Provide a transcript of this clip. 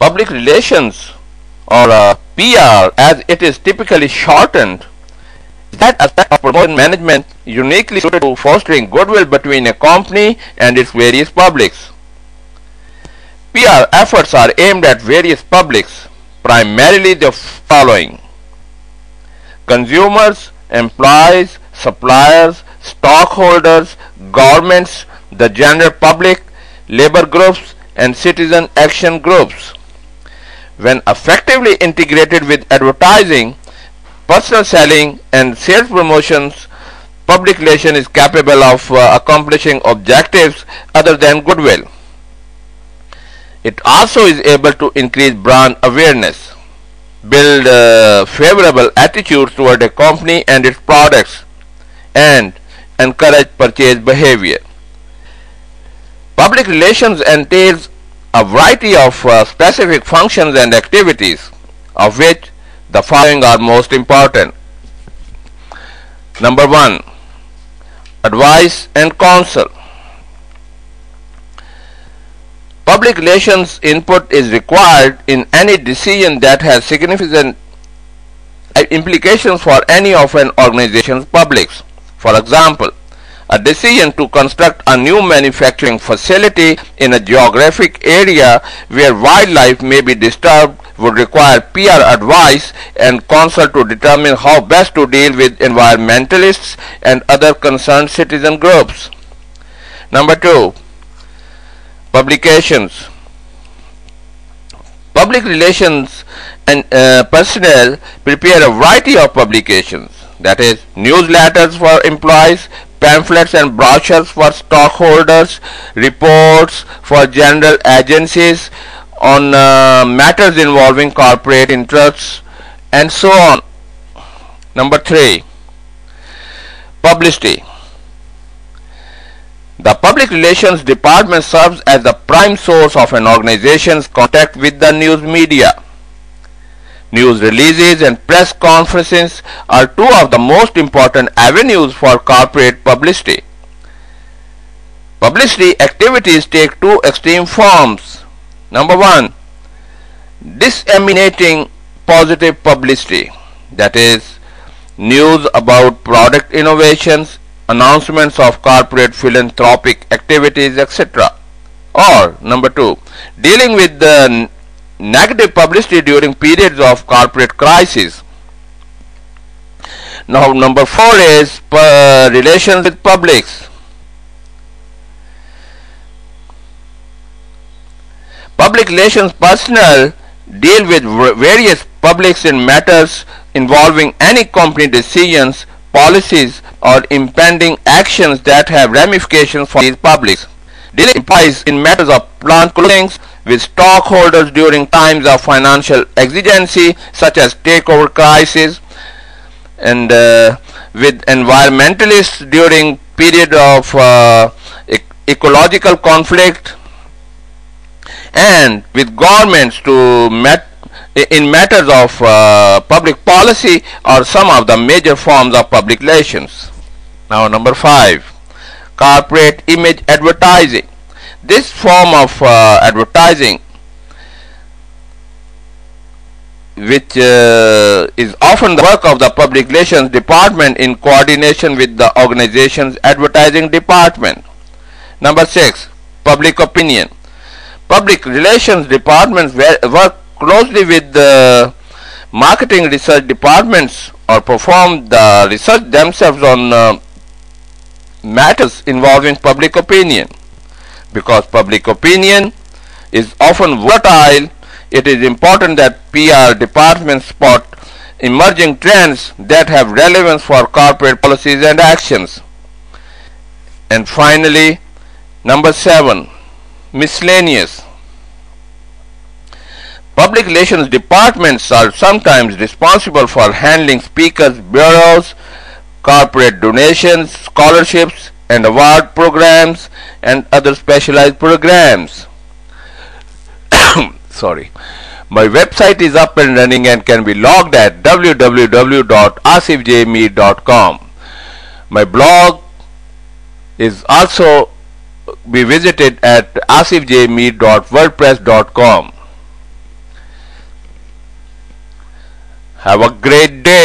Public relations, or PR as it is typically shortened, is that aspect of promotion management uniquely suited to fostering goodwill between a company and its various publics. PR efforts are aimed at various publics, primarily the following: consumers, employees, suppliers, stockholders, governments, the general public, labor groups, and citizen action groups. When effectively integrated with advertising, personal selling, and sales promotions, public relation is capable of accomplishing objectives other than goodwill. It also is able to increase brand awareness, build favorable attitudes toward a company and its products, and encourage purchase behavior. Public relations entails a variety of specific functions and activities, of which the following are most important. Number 1. Advice and counsel. Public relations input is required in any decision that has significant implications for any of an organization's publics. For example, a decision to construct a new manufacturing facility in a geographic area where wildlife may be disturbed would require PR advice and counsel to determine how best to deal with environmentalists and other concerned citizen groups. Number 2. Publications. Public relations and personnel prepare a variety of publications, that is, newsletters for employees, pamphlets and brochures for stockholders, reports for general agencies on matters involving corporate interests, and so on. Number 3. Publicity. The Public Relations Department serves as the prime source of an organization's contact with the news media. News releases and press conferences are two of the most important avenues for corporate publicity. Publicity activities take two extreme forms. Number 1. Disseminating positive publicity, that is, news about product innovations, announcements of corporate philanthropic activities, etc. Or number 2, dealing with the negative publicity during periods of corporate crisis. Now number 4 is relations with publics. Public relations personnel deal with various publics in matters involving any company decisions, policies, or impending actions that have ramifications for these publics. Dealing implies in matters of plant closings with stockholders during times of financial exigency such as takeover crisis, and with environmentalists during period of ecological conflict, and with governments in matters of public policy or some of the major forms of public relations. Now number 5, corporate image advertising. This form of advertising, which is often the work of the Public Relations Department in coordination with the organization's advertising department. Number 6, public opinion. Public Relations Departments work closely with the marketing research departments or perform the research themselves on matters involving public opinion. Because public opinion is often volatile, it is important that PR departments spot emerging trends that have relevance for corporate policies and actions. And finally, number 7, miscellaneous. Public relations departments are sometimes responsible for handling speakers' bureaus, corporate donations, scholarships, and award programs, and other specialized programs. Sorry. My website is up and running and can be logged at www.asifjmeet.com. My blog is also be visited at asifjmeet.wordpress.com. Have a great day.